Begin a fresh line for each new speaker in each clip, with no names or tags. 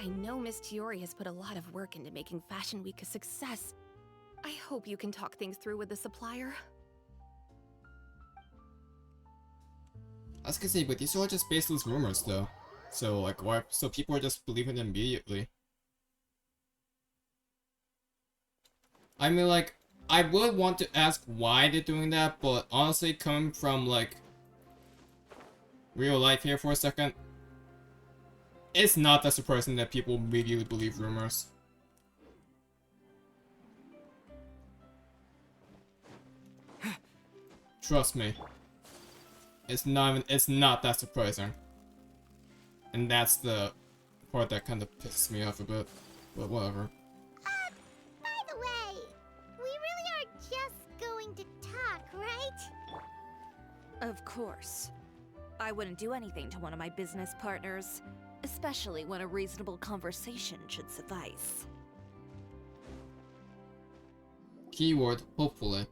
I know Miss Chiori has put a lot of work into making Fashion Week a success. I hope you can talk things through with the supplier.
I was gonna say, but these are all just baseless rumors, though. So, like, why? So people are just believing them immediately. I mean, like, I would want to ask why they're doing that, but honestly, coming from, like, real life here for a second, it's not that surprising that people immediately believe rumors. Trust me. It's not that surprising. And that's the part that kind of pisses me off a bit. But whatever.
By the way, we really are just going to talk, right?
Of course. I wouldn't do anything to one of my business partners, especially when a reasonable conversation should suffice.
Keyword, hopefully.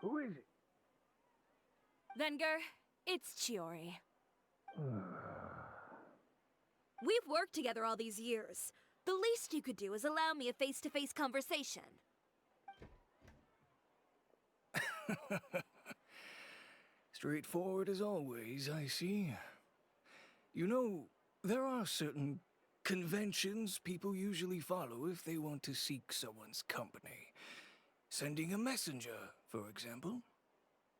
Who is it?
Venger, it's Chiori. We've worked together all these years. The least you could do is allow me a face-to-face conversation.
Straightforward as always, I see. You know, there are certain conventions people usually follow if they want to seek someone's company. Sending a messenger, for example.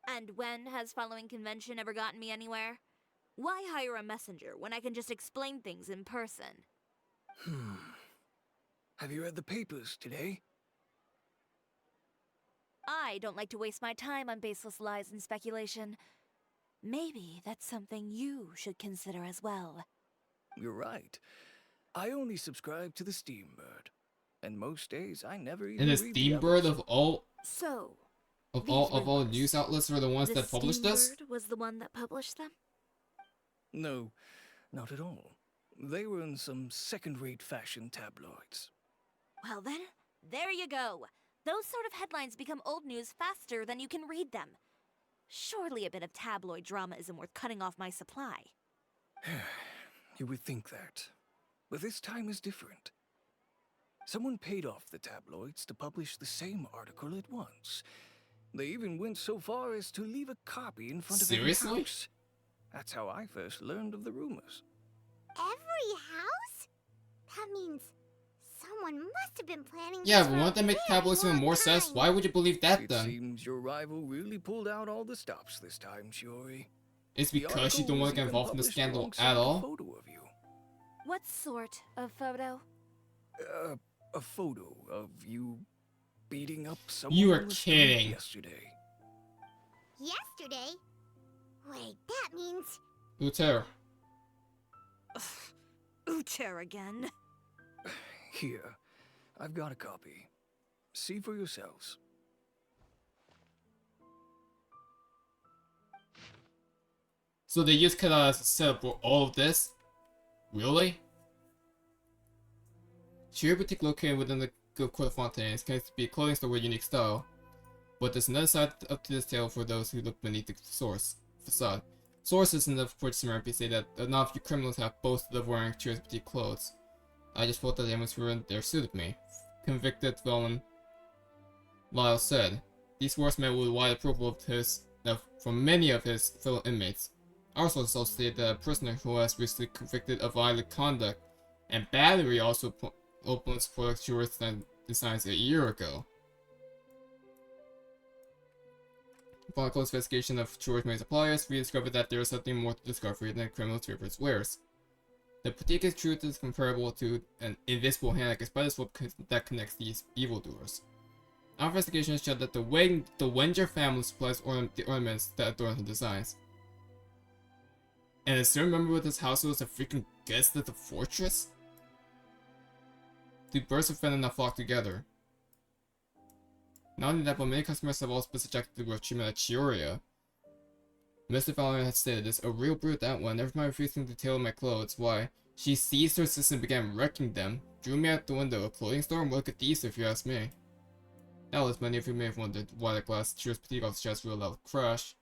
And when has following convention ever gotten me anywhere? Why hire a messenger when I can just explain things in person?
Have you read the papers today?
I don't like to waste my time on baseless lies and speculation. Maybe that's something you should consider as well.
You're right. I only subscribe to the Steambird. And most days I never even
And the
read
Steambird
others.
of all
So,
of
these
all
rumors,
news outlets are the ones that published this?
Steambird was the one that published them?
No, not at all. They were in some second-rate fashion tabloids.
Well then, there you go. Those sort of headlines become old news faster than you can read them. Surely a bit of tabloid drama isn't worth cutting off my supply.
You would think that. But this time is different. Someone paid off the tabloids to publish the same article at once. They even went so far as to leave a copy in front of every
Seriously?
house. That's how I first learned of the rumors.
Every house? That means someone must have been planning
Yeah,
this
but
for a
won't that make
very
tabloids even
long
more sense?
time.
Why would you believe that
It
then?
seems your rival really pulled out all the stops this time, Shiori.
It's
The
because you
article
don't want
was
to get
even
involved in the
published
scandal
alongside
at
a
all?
photo of you.
What sort of photo?
A photo of you beating up someone
You are
on the street
kidding.
yesterday.
Yesterday? Wait, that means...
Aether.
Aether again.
Here, I've got a copy. See for yourselves.
So they just kind of set up for all of this? Really? Chiori Boutique located within the Fontaine is claims to be a clothing store with unique style. But there's another side up to this tale for those who look beneath the source facade. Sources in the purchasing recipe say that not a few criminals have boasted of wearing Chiori's Boutique clothes. I just felt that the atmosphere in there suited me. Convicted felon Lyle said. These words met with wide approval from many of his fellow inmates. Our sources also stated that a prisoner who was recently convicted of violent conduct and battery also openly supported Chiori's designs a year ago. Upon a close investigation of Chiori's main suppliers, we discovered that there is something more to discovery than criminal's favorite wares. The boutique's truth is comparable to an invisible hand like a spider web that connects these evildoers. Our investigation showed that the Wenger family supplies the ornaments that adorn her designs. And a certain member with his household was a freaking guest at the fortress? The birds of venom now flock together. Not only that, but many customers have also been subjected to the treatment at Chiori. Mr. Valerian had stated this, a real brute that one, never mind refusing to tailor my clothes. Why? She seized her assistant and began wrecking them, drew me out the window, a clothing store, and look at these if you ask me. Doubtless many of you may have wondered why the glass Chiori's Boutique off the chest with a loud crash.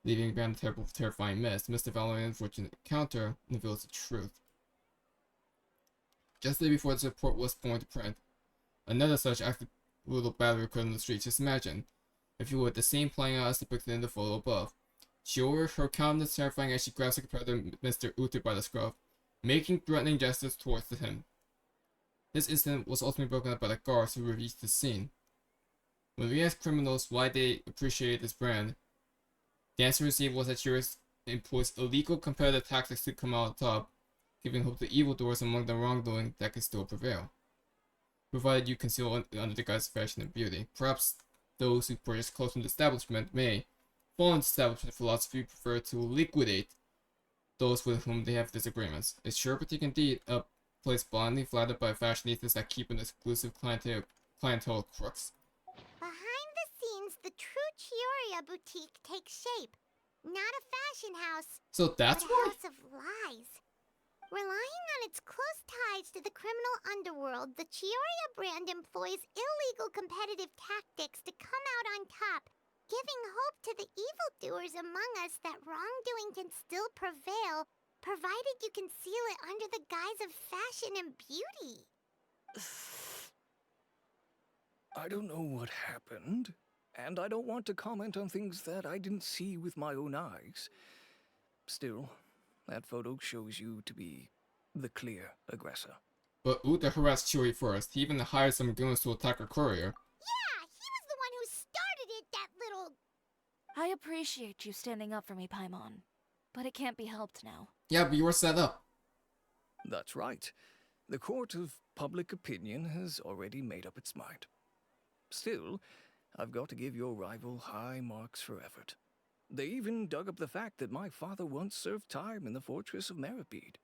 leaving behind a terrifying mess. Amidst the following unfortunate encounter reveals the truth. Just the day before this report was going to print, another such active little battery occurred on the street. Just imagine, if you would, the same playing out as depicted in the photo above. She overheard her countenance terrifying as she grabs her competitor, Mr. Aether, by the scruff, making threatening gestures towards him. This incident was ultimately broken up by the guards who reached the scene. When we asked criminals why they appreciated this brand, the answer received was that Cheers employs illegal competitive tactics to come out on top, giving hope to evildoers among the wrongdoing that can still prevail, provided you conceal under the guise of fashion and beauty. Perhaps those who purchase clothes from the establishment may, following establishment philosophy, prefer to liquidate those with whom they have disagreements. Is sure boutique indeed a place blindly flattered by fashionistas that keep an exclusive clientele crooks?
Behind the scenes, the true Chioria boutique takes shape. Not a fashion house,
So that's
but a
why?
house of lies. Relying on its close ties to the criminal underworld, the Chioria brand employs illegal competitive tactics to come out on top, giving hope to the evildoers among us that wrongdoing can still prevail, provided you conceal it under the guise of fashion and beauty.
I don't know what happened, and I don't want to comment on things that I didn't see with my own eyes. Still, that photo shows you to be the clear aggressor.
But Aether harassed Chewie first. He even hired some goons to attack her courier.
Yeah, he was the one who started it, that little...
I appreciate you standing up for me, Paimon. But it can't be helped now.
Yeah, but you were set up.
That's right. The court of public opinion has already made up its mind. Still, I've got to give your rival high marks for effort. They even dug up the fact that my father once served time in the fortress of Meripede.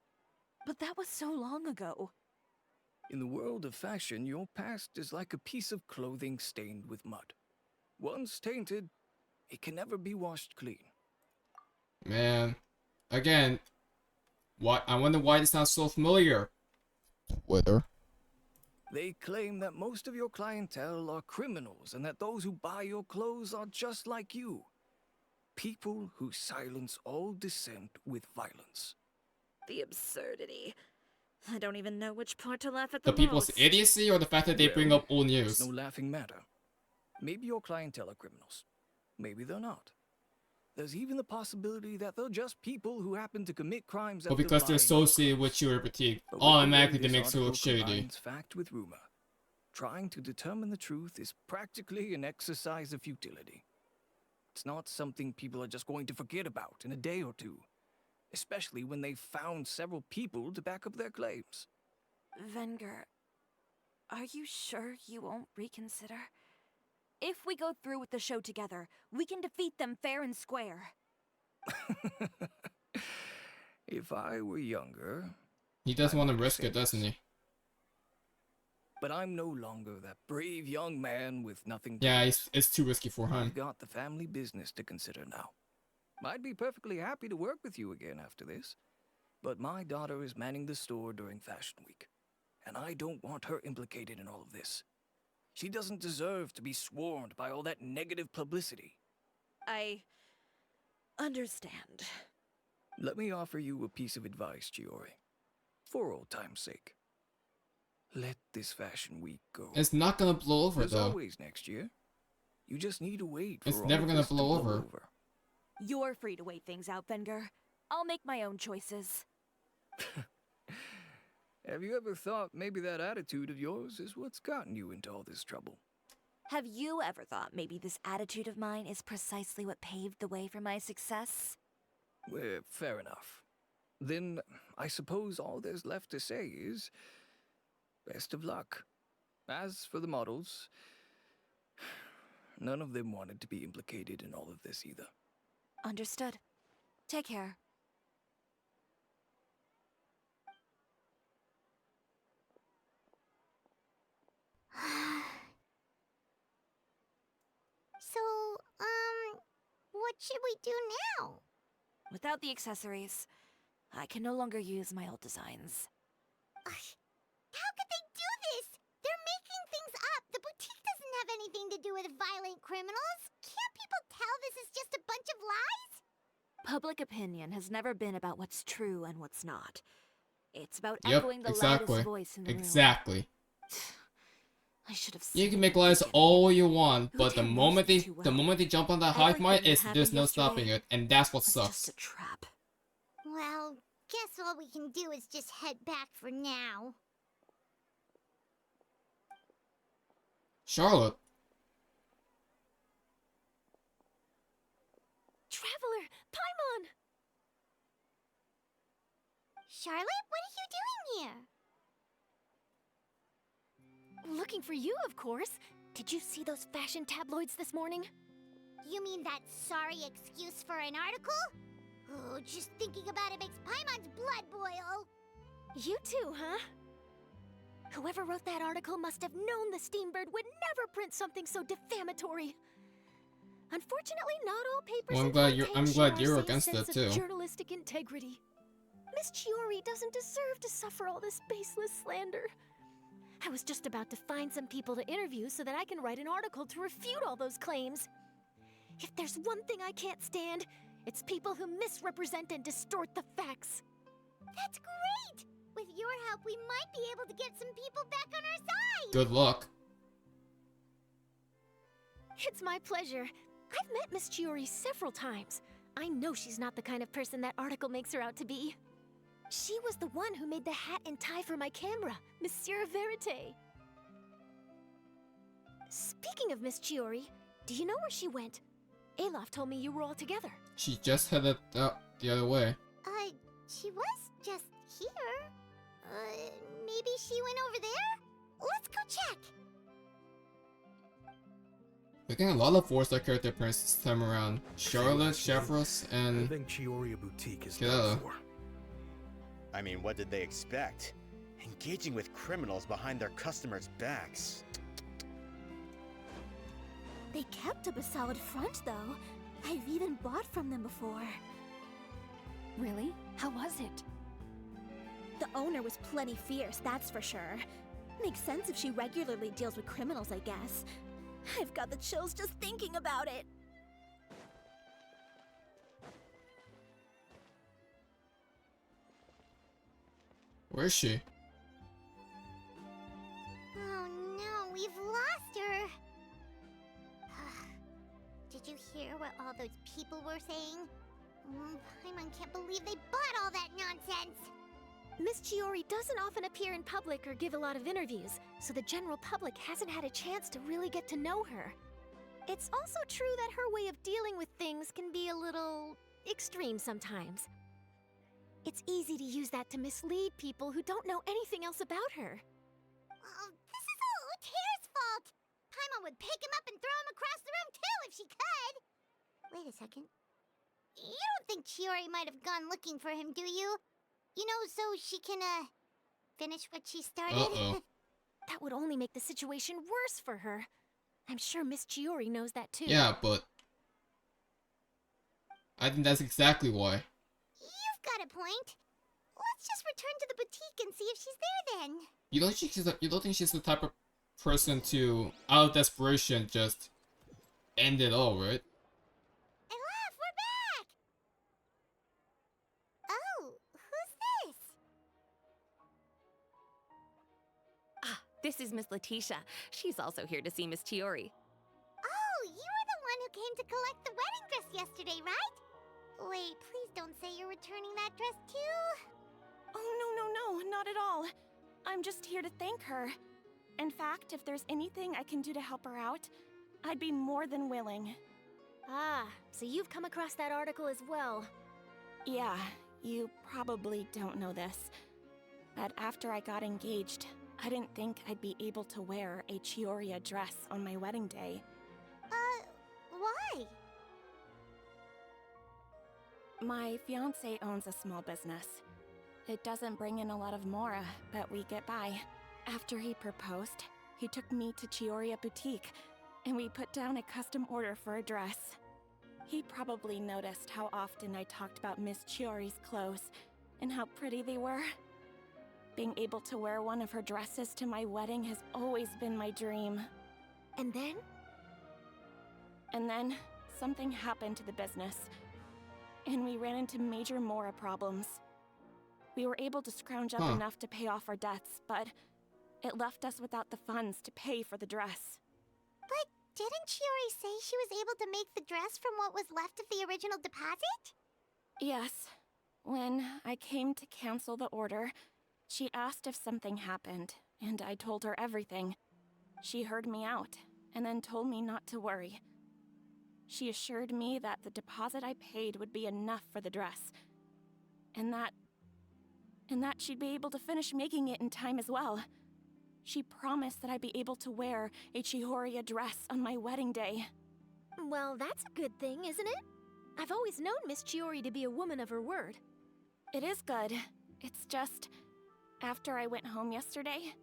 But that was so long ago.
In the world of fashion, your past is like a piece of clothing stained with mud. Once tainted, it can never be washed clean.
Man. Again. What? I wonder why this sounds so familiar. Twitter.
They claim that most of your clientele are criminals and that those who buy your clothes are just like you. People who silence all dissent with violence.
The absurdity. I don't even know which part to laugh at the
The people's
most.
idiocy or the fact that they bring
Well,
up old
It's
news?
no laughing matter. Maybe your clientele are criminals. Maybe they're not. There's even the possibility that they're just people who happen to commit crimes
But
after
because they're
buying
associated with Chewie boutique,
But with the way
automatically they
this
make you look
article
shady.
combines fact with rumor. Trying to determine the truth is practically an exercise of futility. It's not something people are just going to forget about in a day or two, especially when they've found several people to back up their claims.
Venger, are you sure you won't reconsider? If we go through with the show together, we can defeat them fair and square.
If I were younger,
He doesn't
I
want to
might
risk
say
it, doesn't
yes.
he?
But I'm no longer that brave young man with nothing to
Yeah,
lose.
it's too risky for him.
I've got the family business to consider now. I'd be perfectly happy to work with you again after this, but my daughter is manning the store during Fashion Week, and I don't want her implicated in all of this. She doesn't deserve to be swarmed by all that negative publicity.
I understand.
Let me offer you a piece of advice, Chiori. For old time's sake. Let this Fashion Week go.
It's not gonna blow over
There's
though.
always next year. You just need to wait for
It's
all
never
of
gonna
this to
blow over.
You're free to wait things out, Venger. I'll make my own choices.
Have you ever thought maybe that attitude of yours is what's gotten you into all this trouble?
Have you ever thought maybe this attitude of mine is precisely what paved the way for my success?
Well, fair enough. Then I suppose all there's left to say is best of luck. As for the models, none of them wanted to be implicated in all of this either.
Understood. Take care.
So, what should we do now?
Without the accessories, I can no longer use my old designs.
How could they do this? They're making things up. The boutique doesn't have anything to do with violent criminals. Can't people tell this is just a bunch of lies?
Public opinion has never been about what's true and what's not. It's about
Yep,
echoing the
exactly.
loudest voice in the room.
Exactly.
I should have
You
seen
can make
that
lies
beginning.
all you want,
Who
but the
didn't
moment
listen
they
too well?
the moment they jump on that hive mind,
Everything that
there's
happened
no
yesterday
stopping it, and that's what
was
sucks.
just a trap.
Well, guess all we can do is just head back for now.
Charlotte.
Traveler, Paimon!
Charlotte, what are you doing here?
Looking for you, of course. Did you see those fashion tabloids this morning?
You mean that sorry excuse for an article? Oh, just thinking about it makes Paimon's blood boil.
You too, huh? Whoever wrote that article must have known the Steambird would never print something so defamatory. Unfortunately, not all papers
Well,
in
I'm
Fontaine
glad
share
you're
our same
against
sense
it,
of
too.
journalistic integrity. Miss Chiori doesn't deserve to suffer all this baseless slander. I was just about to find some people to interview so that I can write an article to refute all those claims. If there's one thing I can't stand, it's people who misrepresent and distort the facts.
That's great! With your help, we might be able to get some people back on our side!
Good luck.
It's my pleasure. I've met Miss Chiori several times. I know she's not the kind of person that article makes her out to be. She was the one who made the hat and tie for my camera, Monsieur Verite. Speaking of Miss Chiori, do you know where she went? Alof told me you were all together.
She just headed out the other way.
She was just here. Maybe she went over there? Let's go check!
We're getting a lot of 4-star character appearances this time around. Charlotte, Shafros,
I
and
think Chioria Boutique is
Yeah.
done for.
I mean, what did they expect? Engaging with criminals behind their customers' backs.
They kept up a solid front, though. I've even bought from them before.
Really? How was it?
The owner was plenty fierce, that's for sure. Makes sense if she regularly deals with criminals, I guess. I've got the chills just thinking about it.
where is she?
Oh no, we've lost her! Did you hear what all those people were saying? Paimon can't believe they bought all that nonsense!
Miss Chiori doesn't often appear in public or give a lot of interviews, so the general public hasn't had a chance to really get to know her. It's also true that her way of dealing with things can be a little extreme sometimes. It's easy to use that to mislead people who don't know anything else about her.
Oh, this is all Aether's fault! Paimon would pick him up and throw him across the room too if she could! Wait a second. You don't think Chiori might have gone looking for him, do you? You know, so she can, finish what she started?
Uh-oh.
That would only make the situation worse for her. I'm sure Miss Chiori knows that too.
Yeah, but I think that's exactly why.
You've got a point. Let's just return to the boutique and see if she's there then.
You don't think she's the type of person to, out of desperation, just end it all, right?
Aether, we're back! Oh, who's this?
Ah, this is Miss Letitia. She's also here to see Miss Chiori.
Oh, you were the one who came to collect the wedding dress yesterday, right? Wait, please don't say you're returning that dress too.
Oh, no, not at all. I'm just here to thank her. In fact, if there's anything I can do to help her out, I'd be more than willing.
Ah, so you've come across that article as well.
Yeah, you probably don't know this, but after I got engaged, I didn't think I'd be able to wear a Chioria dress on my wedding day.
Why?
My fiancé owns a small business. It doesn't bring in a lot of mora, but we get by. After he proposed, he took me to Chioria Boutique, and we put down a custom order for a dress. He probably noticed how often I talked about Miss Chiori's clothes, and how pretty they were. Being able to wear one of her dresses to my wedding has always been my dream.
And then?
And then, something happened to the business. and we ran into major Mora problems. We were able to scrounge up
Huh.
enough to pay off our debts, but it left us without the funds to pay for the dress.
But didn't Chiori say she was able to make the dress from what was left of the original deposit?
Yes. When I came to cancel the order, she asked if something happened, and I told her everything. She heard me out, and then told me not to worry. She assured me that the deposit I paid would be enough for the dress, and that she'd be able to finish making it in time as well. She promised that I'd be able to wear a Chihoria dress on my wedding day.
Well, that's a good thing, isn't it? I've always known Miss Chiori to be a woman of her word.
It is good. It's just, after I went home yesterday,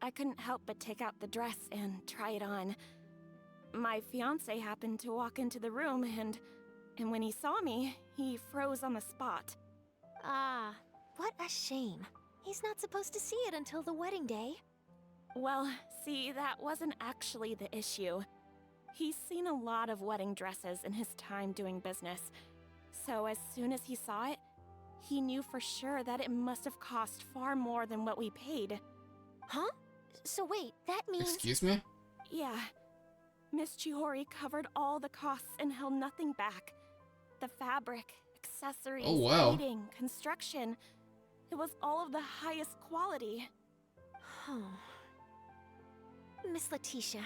I couldn't help but take out the dress and try it on. My fiancé happened to walk into the room and when he saw me, he froze on the spot.
Ah, what a shame. He's not supposed to see it until the wedding day.
Well, see, that wasn't actually the issue. He's seen a lot of wedding dresses in his time doing business. So as soon as he saw it, he knew for sure that it must have cost far more than what we paid.
Huh? So wait, that means...
Excuse me?
Yeah. Miss Chihori covered all the costs and held nothing back. The fabric, accessories,
Oh, wow.
lighting, construction. It was all of the highest quality.
Miss Letitia,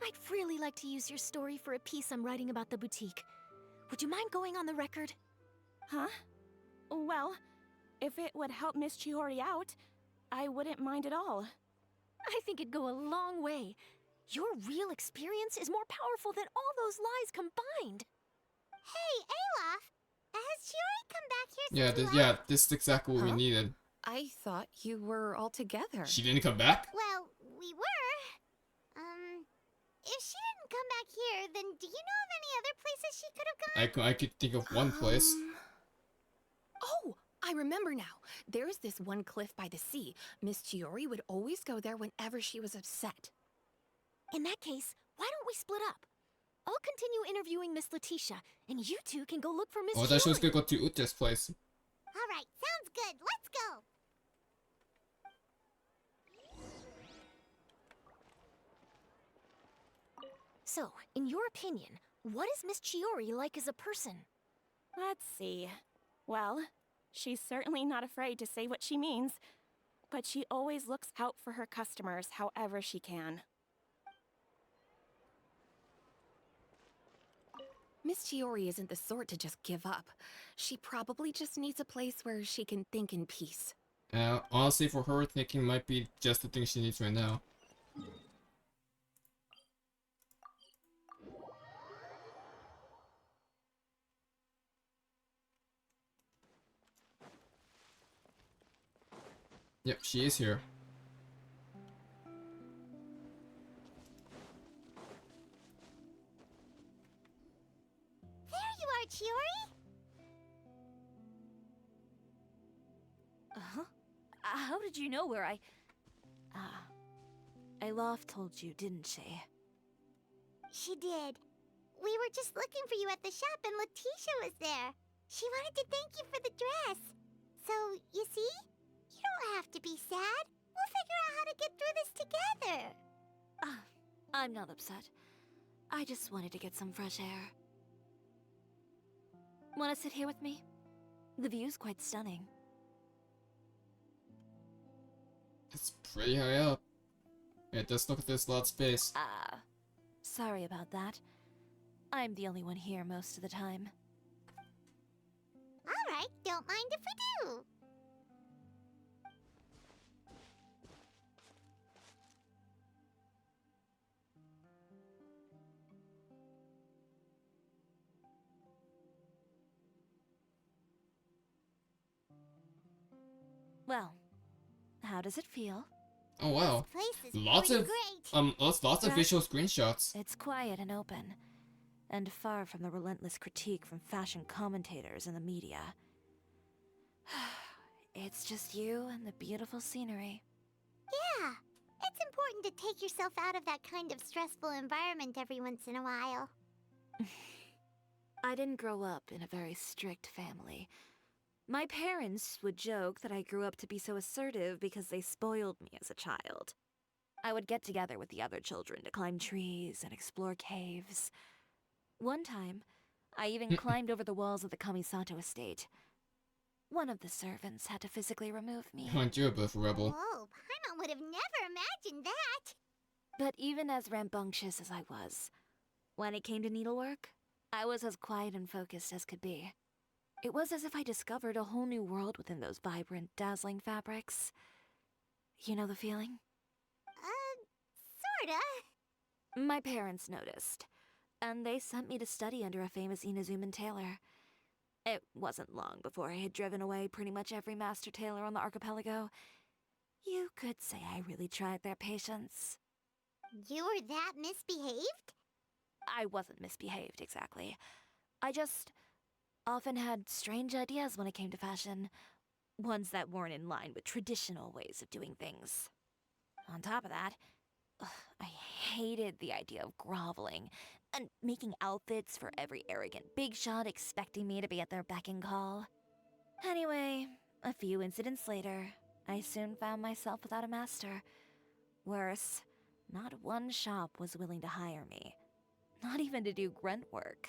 I'd really like to use your story for a piece I'm writing about the boutique. Would you mind going on the record?
Huh? Well, if it would help Miss Chihori out, I wouldn't mind at all.
I think it'd go a long way. Your real experience is more powerful than all those lies combined.
Hey, Olaf! Has Chiori come back here since
Yeah, this is exactly what we
Huh?
needed.
I thought you were all together.
She didn't come back?
Well, we were. If she didn't come back here, then do you know of any other places she could have gone?
I could think of one place.
Oh, I remember now. There's this one cliff by the sea. Miss Chiori would always go there whenever she was upset.
In that case, why don't we split up? I'll continue interviewing Miss Letitia, and you two can go look for Miss
Oh, I thought she was
Chiori.
gonna go to Uta's place.
Alright, sounds good. Let's go!
So, in your opinion, what is Miss Chiori like as a person?
Let's see. Well, she's certainly not afraid to say what she means, but she always looks out for her customers however she can.
Miss Chiori isn't the sort to just give up. She probably just needs a place where she can think in peace.
Honestly, for her, thinking might be just the thing she needs right now. Yep, she is here.
There you are, Chiori!
Uh-huh. How did you know where I... Alof told you, didn't she?
She did. We were just looking for you at the shop and Letitia was there. She wanted to thank you for the dress. So, you see? You don't have to be sad. We'll figure out how to get through this together.
I'm not upset. I just wanted to get some fresh air. Want to sit here with me? The view's quite stunning.
It's pretty high up. Yeah, it does look like there's a lot of space.
Sorry about that. I'm the only one here most of the time.
Alright, don't mind if we do.
Well, how does it feel?
Oh wow.
This place is
Lots
pretty
of
great.
lots of
Right.
visual screenshots.
It's quiet and open, and far from the relentless critique from fashion commentators and the media. It's just you and the beautiful scenery.
Yeah, it's important to take yourself out of that kind of stressful environment every once in a while.
I didn't grow up in a very strict family. My parents would joke that I grew up to be so assertive because they spoiled me as a child. I would get together with the other children to climb trees and explore caves. One time, I even climbed over the walls of the Kamisato estate. One of the servants had to physically remove me.
Aren't you a bit of a rebel?
Whoa, Paimon would have never imagined that.
But even as rambunctious as I was, when it came to needlework, I was as quiet and focused as could be. It was as if I discovered a whole new world within those vibrant, dazzling fabrics. You know the feeling?
Sorta.
My parents noticed, and they sent me to study under a famous Inazuman tailor. It wasn't long before I had driven away pretty much every master tailor on the archipelago. You could say I really tried their patience.
You were that misbehaved?
I wasn't misbehaved, exactly. I just often had strange ideas when it came to fashion. Ones that weren't in line with traditional ways of doing things. On top of that, I hated the idea of groveling and making outfits for every arrogant big shot expecting me to be at their beck and call. Anyway, a few incidents later, I soon found myself without a master. Worse, not one shop was willing to hire me. Not even to do grunt work.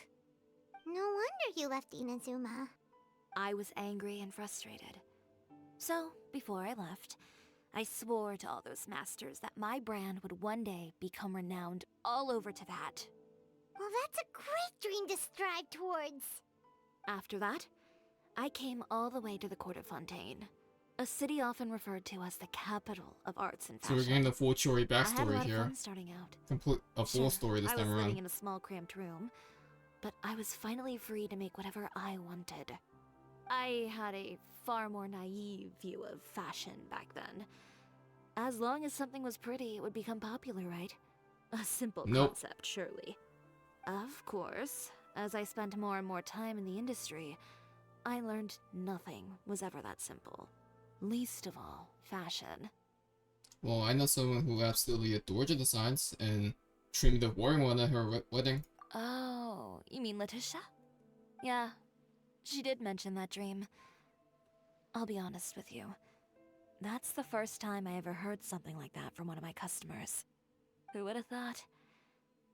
No wonder you left Inazuma.
I was angry and frustrated. So, before I left, I swore to all those masters that my brand would one day become renowned all over Teyvat.
Well, that's a great dream to strive towards.
After that, I came all the way to the court of Fontaine, a city often referred to as the capital of arts and
So
fashion.
we're getting the full Chiori
I had a
backstory
lot of
here.
fun starting out.
A full story this
I was
time
living
around.
in a small, cramped room, but I was finally free to make whatever I wanted. I had a far more naive view of fashion back then. As long as something was pretty, it would become popular, right? A simple
Nope.
concept, surely. Of course, as I spent more and more time in the industry, I learned nothing was ever that simple. Least of all, fashion.
Well, I know someone who absolutely adored your designs and dreamed of wearing one at her wedding.
Oh, you mean Letitia? Yeah, she did mention that dream. I'll be honest with you. That's the first time I ever heard something like that from one of my customers. Who would have thought?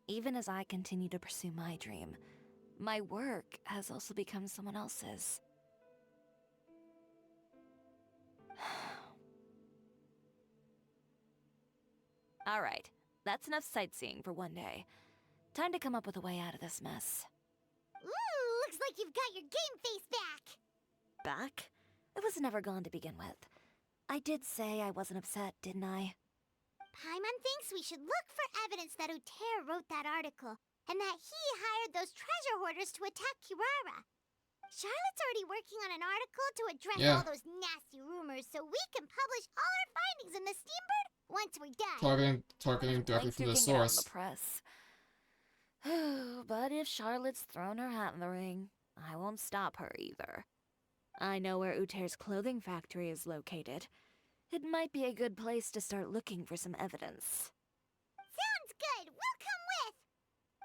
Even as I continue to pursue my dream, my work has also become someone else's. Alright, that's enough sightseeing for one day. Time to come up with a way out of this mess.
Ooh, looks like you've got your game face back.
Back? It was never gone to begin with. I did say I wasn't upset, didn't I?
Paimon thinks we should look for evidence that Aether wrote that article, and that he hired those treasure hoarders to attack Kirara. Charlotte's already working on an article to address all those nasty rumors so we can publish all our findings in the Steambird once we're done.
Targeting directly from the source.
The press. But if Charlotte's thrown her hat in the ring, I won't stop her either. I know where Aether's clothing factory is located. It might be a good place to start looking for some evidence.
Sounds good. We'll come with.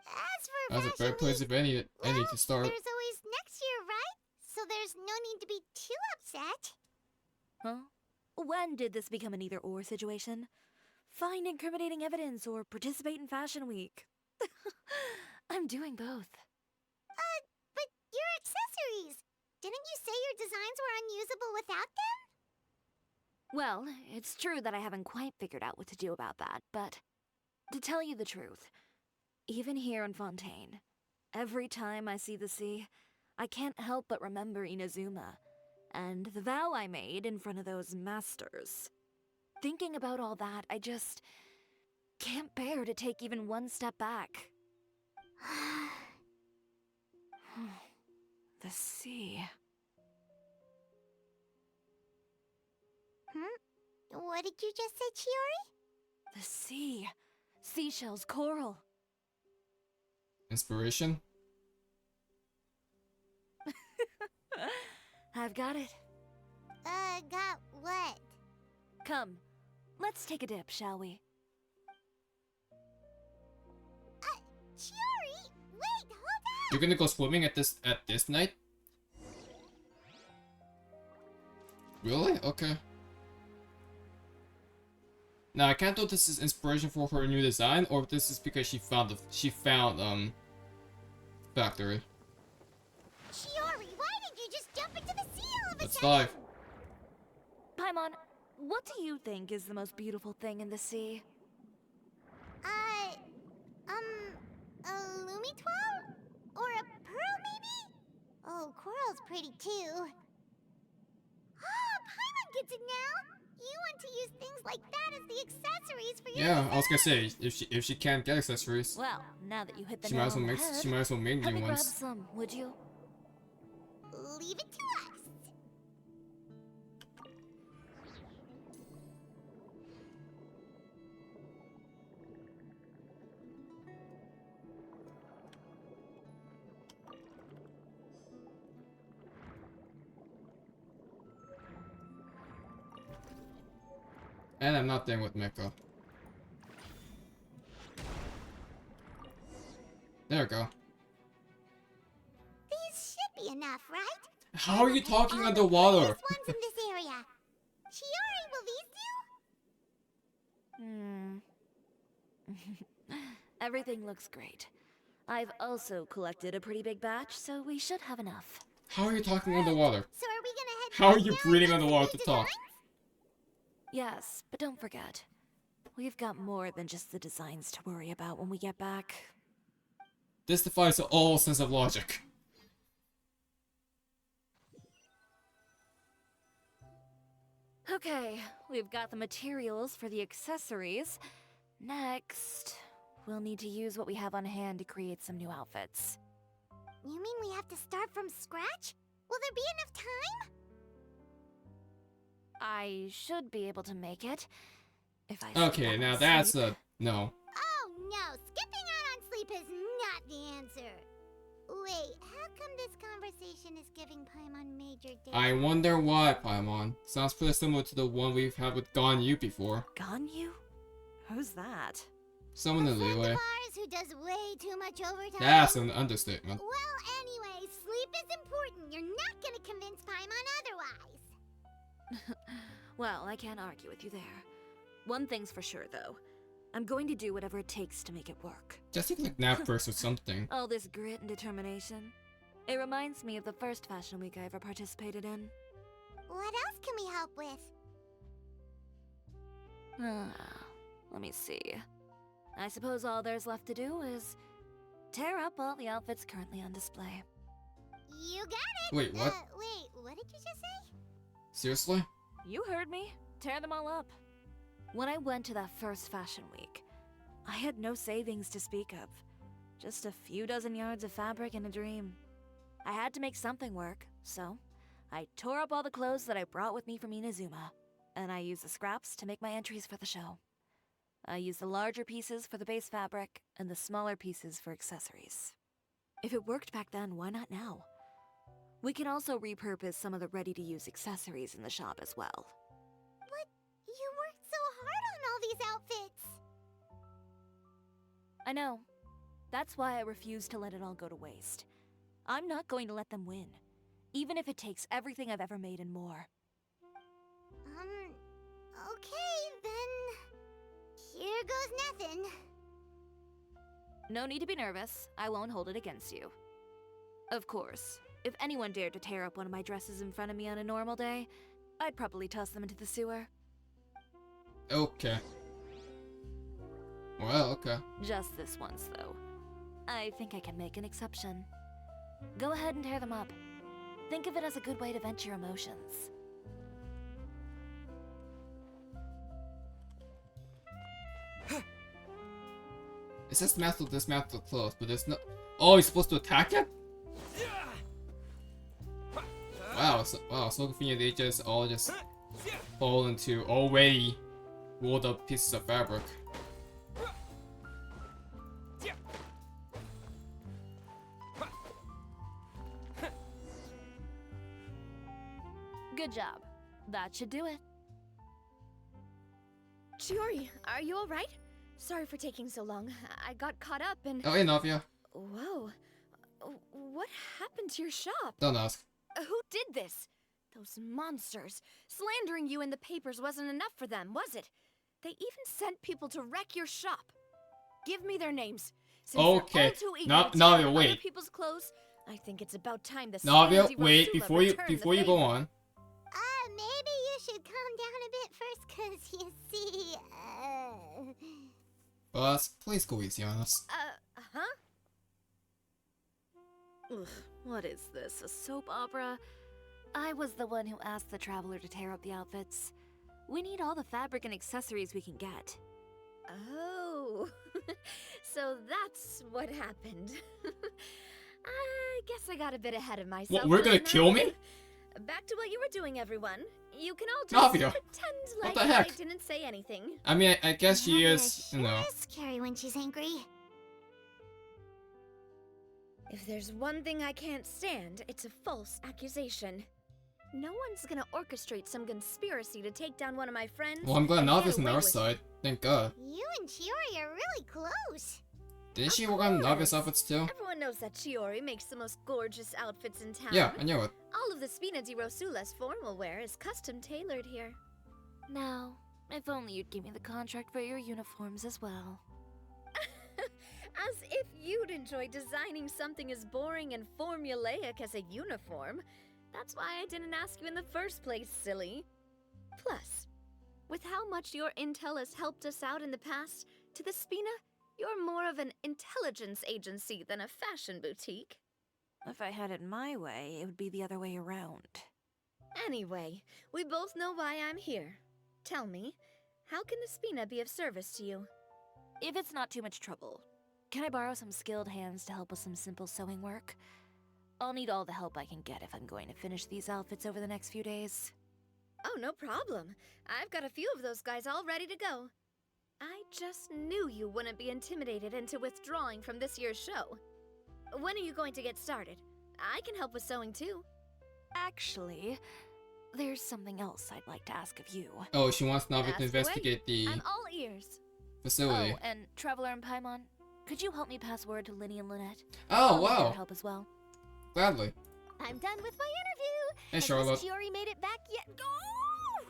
As for
That's a
Fashion
better place
Week,
if any to start.
there's always next year, right? So there's no need to be too upset.
Huh? When did this become an either-or situation? Find incriminating evidence or participate in Fashion Week. I'm doing both.
But your accessories! Didn't you say your designs were unusable without them?
Well, it's true that I haven't quite figured out what to do about that, but to tell you the truth, even here in Fontaine, every time I see the sea, I can't help but remember Inazuma, and the vow I made in front of those masters. Thinking about all that, I just can't bear to take even one step back. The sea.
What did you just say, Chiori?
The sea. Seashells, coral.
Inspiration?
I've got it.
Got what?
Come, let's take a dip, shall we?
Chiori! Wait, hold
You're gonna go swimming at this night? Really? Okay. Now I can't tell if this is inspiration for her new design or if this is because she found factory.
Chiori, why did you just jump into the sea all of a
Let's
sudden?
dive.
Paimon, what do you think is the most beautiful thing in the sea?
A Lumitoile? Or a pearl, maybe? Oh, coral's pretty too. Ah, Paimon gets it now! You want to use things like that as the accessories for your
Yeah, I was gonna
design.
say if she can't get accessories,
Well, now that you hit the
she
nail
might as well
on the
make
head, help
new
me grab
ones.
some, would you?
Leave it to us.
And I'm not there with Mecha. There we go.
These should be enough, right?
How are you talking
All the
underwater?
prettiest ones in this area. Chiori, will these do?
Everything looks great. I've also collected a pretty big batch, so we should have enough.
How are you talking underwater?
So are we gonna head
How are
back
you
now and
breathing
get some
underwater
new
to talk?
designs?
Yes, but don't forget, we've got more than just the designs to worry about when we get back.
This defies all sense of logic.
Okay, we've got the materials for the accessories. Next, we'll need to use what we have on hand to create some new outfits.
You mean we have to start from scratch? Will there be enough time?
I should be able to make it. If I
Okay,
skip
now
out on
that's
sleep.
a no.
Oh no, skipping out on sleep is not the answer. Wait, how come this conversation is giving Paimon major danger?
I wonder why, Paimon. Sounds pretty similar to the one we've had with Ganyu before.
Ganyu? Who's that?
Someone in
A friend
Leeway.
of ours who does way too much overtime.
That's an understatement.
Well, anyway, sleep is important. You're not gonna convince Paimon otherwise.
Well, I can't argue with you there. One thing's for sure, though. I'm going to do whatever it takes to make it work.
Just take like nap first or something.
All this grit and determination. It reminds me of the first fashion week I ever participated in.
What else can we help with?
Let me see. I suppose all there's left to do is tear up all the outfits currently on display.
You got it!
Wait, what?
Wait, what did you just say?
Seriously?
You heard me. Tear them all up. When I went to that first fashion week, I had no savings to speak of. Just a few dozen yards of fabric and a dream. I had to make something work, so I tore up all the clothes that I brought with me from Inazuma, and I used the scraps to make my entries for the show. I used the larger pieces for the base fabric, and the smaller pieces for accessories. If it worked back then, why not now? We can also repurpose some of the ready-to-use accessories in the shop as well.
But you worked so hard on all these outfits.
I know. That's why I refuse to let it all go to waste. I'm not going to let them win, even if it takes everything I've ever made and more.
Okay, then... Here goes nothing.
No need to be nervous. I won't hold it against you. Of course, if anyone dared to tear up one of my dresses in front of me on a normal day, I'd probably toss them into the sewer.
Okay. Well, okay.
Just this once, though. I think I can make an exception. Go ahead and tear them up. Think of it as a good way to vent your emotions.
It says dismantle clothes, but there's no. Oh, he's supposed to attack it? Wow, so convenient they just all fall into already rolled up pieces of fabric.
Good job. That should do it.
Chiori, are you alright? Sorry for taking so long. I got caught up and...
Oh, hey, Navia.
Whoa.
What happened to your shop?
Don't ask.
Who did this? Those monsters. Slandering you in the papers wasn't enough for them, was it? They even sent people to wreck your shop. Give me their names. Since they're
Okay.
all too eager
Now,
to tear
Navia,
up
wait.
other people's clothes, I think it's about time the
Navia,
Spandy
wait.
Rosula
Before
returned
you
the
go
favor.
on.
Maybe you should calm down a bit first, cause you see,
Boss, please go easy on us.
Huh? Ugh, what is this, a soap opera?
I was the one who asked the traveler to tear up the outfits. We need all the fabric and accessories we can get.
Oh, so that's what happened. I guess I got a bit ahead of myself.
What, we're gonna
didn't I?
kill me?
Back to what you were doing, everyone. You can all just
Navia,
pretend
what
like
the heck?
I didn't say anything.
I mean, I guess she
Navia
is, you
sure
know.
is scary when she's angry.
If there's one thing I can't stand, it's a false accusation. No one's gonna orchestrate some conspiracy to take down one of my friends.
Well, I'm glad
and get
Navia's on
away
our
with
side. Thank God.
You and Chiori are really close.
Didn't she
Of
work on Navia's
course.
outfits too?
Everyone knows that Chiori makes the most gorgeous outfits in town.
Yeah, I knew it.
All of the Spina di Rosula's formal wear is custom tailored here.
Now, if only you'd give me the contract for your uniforms as well.
As if you'd enjoy designing something as boring and formulaic as a uniform. That's why I didn't ask you in the first place, silly. Plus, with how much your intel has helped us out in the past, to the Spina, you're more of an intelligence agency than a fashion boutique.
If I had it my way, it would be the other way around.
Anyway, we both know why I'm here. Tell me, how can the Spina be of service to you?
If it's not too much trouble, can I borrow some skilled hands to help with some simple sewing work? I'll need all the help I can get if I'm going to finish these outfits over the next few days.
Oh, no problem. I've got a few of those guys all ready to go. I just knew you wouldn't be intimidated into withdrawing from this year's show. When are you going to get started? I can help with sewing too.
Actually, there's something else I'd like to ask of you.
Oh, she wants Navia
Ask
to
away.
investigate the
I'm all ears.
facility.
Oh, and Traveler and Paimon, could you help me pass word to Linny and Lynette?
Oh,
I'll need their
wow.
help as well.
Gladly.
I'm done with my interview.
Hey,
Has
Charlotte.
Miss Chiori made it back yet? Oh!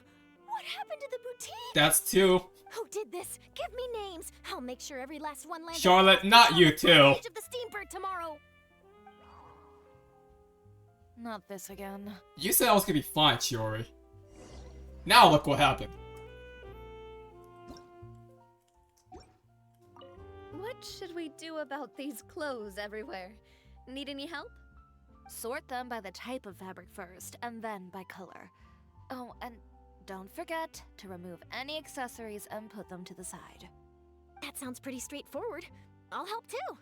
What happened to the boutique?
That's two.
Who did this? Give me names. I'll make sure every last one lands.
Charlotte,
on the
not
front
you
page
two.
of the Steambird tomorrow.
Not this again.
You said I was gonna be fine, Chiori. Now look what happened.
What should we do about these clothes everywhere? Need any help?
Sort them by the type of fabric first, and then by color. Oh, and don't forget to remove any accessories and put them to the side.
That sounds pretty straightforward. I'll help too.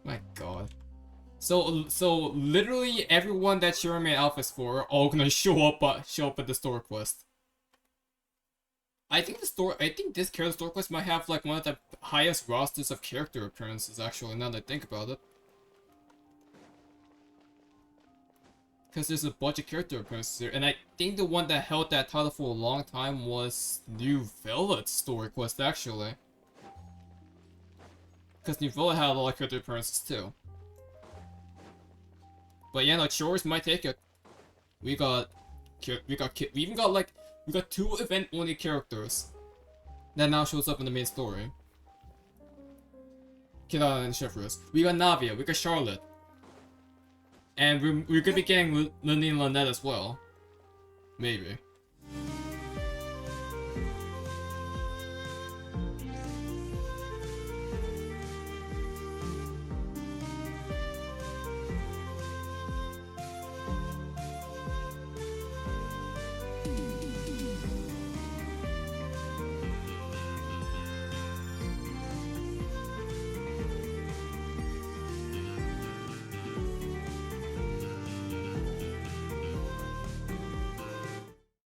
My God. So literally everyone that Chiori made outfits for are all gonna show up at the store quest. I think this character store quest might have like one of the highest rosters of character appearances actually, now that I think about it. Because there's a bunch of character appearances here, and I think the one that held that title for a long time was New Velvet's story quest actually. Because New Velvet had a lot of character appearances too. But yeah, no, Chiori's might take it. We got two event-only characters that now shows up in the main story. Kirana and Shepherds. We got Navia, we got Charlotte. And we're gonna be getting Lynette and Lynette as well. Maybe.